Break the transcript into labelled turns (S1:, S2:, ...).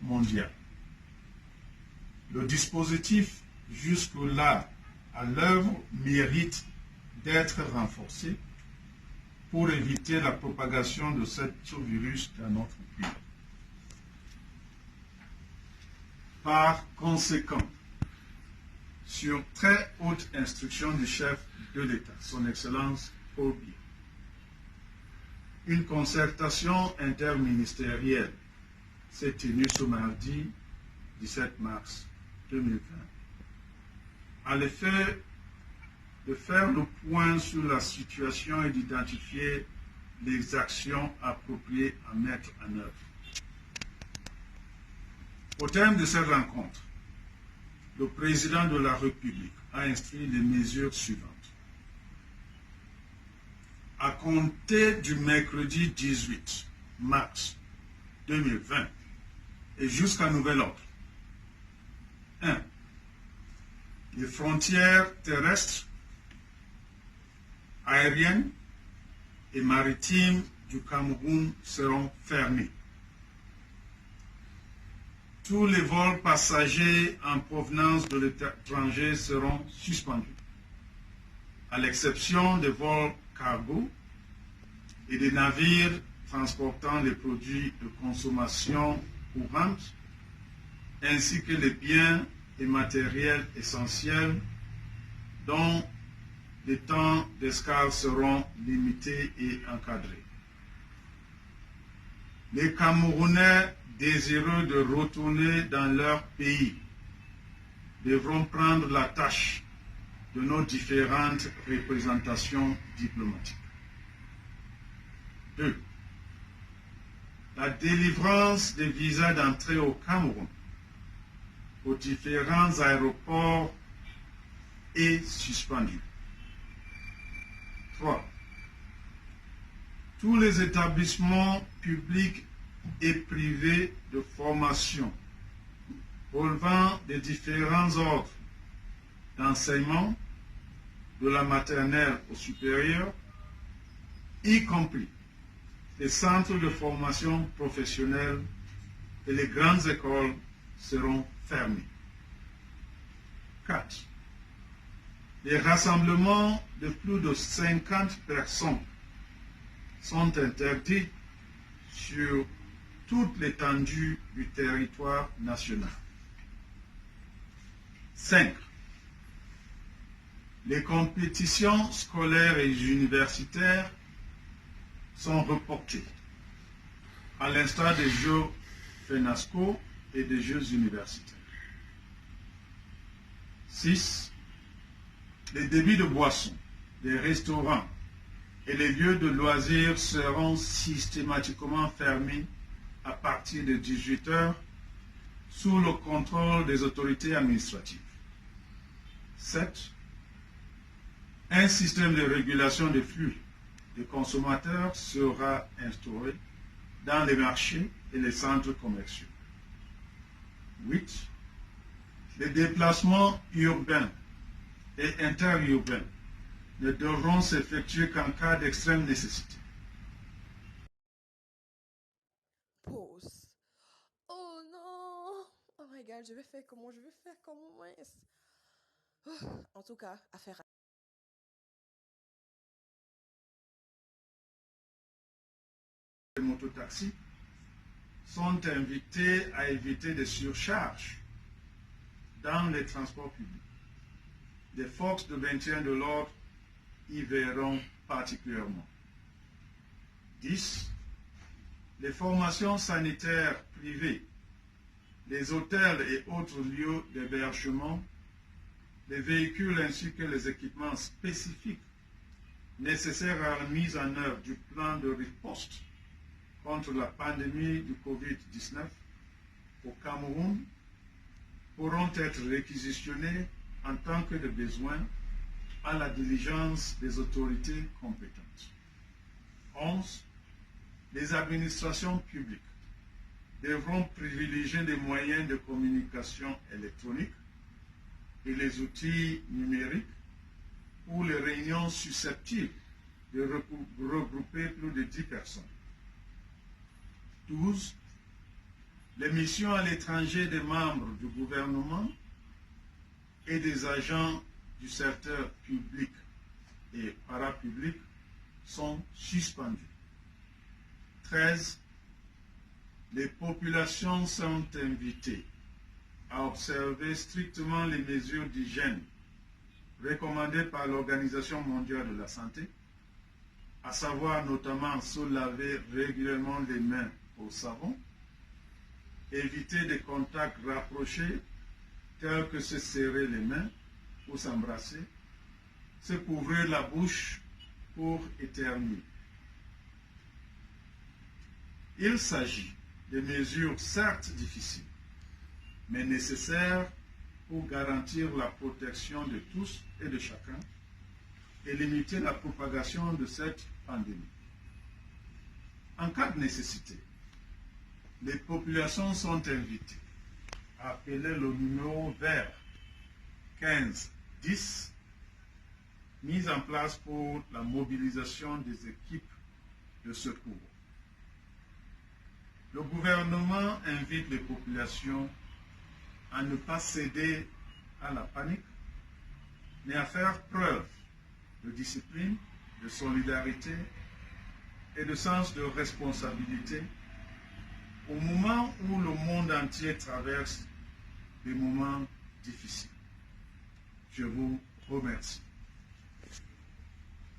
S1: mondiale. Le dispositif jusque-là à l'œuvre mérite d'être renforcé pour éviter la propagation de ce virus dans notre pays. Par conséquent, sur très haute instruction du chef de l'État, son Excellence Paul Biya, une concertation interministérielle s'est tenue ce mardi 17 mars 2020 à l'effet de faire le point sur la situation et d'identifier les actions appropriées à mettre en œuvre. Au terme de cette rencontre, le président de la République a instruit les mesures suivantes. À compter du mercredi 18 mars 2020 et jusqu'à nouvel ordre, 1. Les frontières terrestres, aériennes et maritimes du Cameroun seront fermées. Tous les vols passagers en provenance de l'étranger seront suspendus, à l'exception des vols cargo et des navires transportant les produits de consommation courante, ainsi que les biens et matériels essentiels dont les temps d'escale seront limités et encadrés. Les Camerounais désireux de retourner dans leur pays devront prendre la tâche de nos différentes représentations diplomatiques. 2. La délivrance des visas d'entrée au Cameroun aux différents aéroports est suspendue. 3. Tous les établissements publics et privés de formation relevant des différents ordres d'enseignement, de la maternelle au supérieur, y compris les centres de formation professionnelle et les grandes écoles, seront fermés. 4. Les rassemblements de plus de 50 personnes sont interdits sur toute l'étendue du territoire national. 5. Les compétitions scolaires et universitaires sont reportées, à l'instar des Jeux FENASCO et des Jeux universitaires. 6. Les débits de boissons, les restaurants et les lieux de loisirs seront systématiquement fermés à partir de 18 h sous le contrôle des autorités administratives. 7. Un système de régulation des flux de consommateurs sera instauré dans les marchés et les centres commerciaux. 8. Les déplacements urbains et interurbains ne devront s'effectuer qu'en cas d'extrême nécessité.
S2: Pause. Oh non! Oh my god, je vais faire comment? En tout cas, affaire à...
S1: Les mototaxis sont invités à éviter des surcharges dans les transports publics. Les forces de maintien de l'ordre y verront particulièrement. 10. Les formations sanitaires privées, les hôtels et autres lieux d'hébergement, les véhicules ainsi que les équipements spécifiques nécessaires à la mise en œuvre du plan de riposte contre la pandémie du Covid-19 au Cameroun pourront être réquisitionnés en tant que de besoin à la diligence des autorités compétentes. 11. Les administrations publiques devront privilégier les moyens de communication électronique et les outils numériques pour les réunions susceptibles de regrouper plus de 10 personnes. 12. les missions à l'étranger des membres du gouvernement et des agents du secteur public et parapublic sont suspendues. 13. Les populations sont invitées à observer strictement les mesures d'hygiène recommandées par l'Organisation mondiale de la santé, à savoir notamment se laver régulièrement les mains au savon, éviter des contacts rapprochés tels que se serrer les mains ou s'embrasser, se couvrir la bouche pour éternuer. Il s'agit de mesures certes difficiles, mais nécessaires pour garantir la protection de tous et de chacun et limiter la propagation de cette pandémie. En cas de nécessité, les populations sont invitées à appeler le numéro vert 1510 mis en place pour la mobilisation des équipes de secours. Le gouvernement invite les populations à ne pas céder à la panique, mais à faire preuve de discipline, de solidarité et de sens de responsabilité au moment où le monde entier traverse des moments difficiles. Je vous remercie.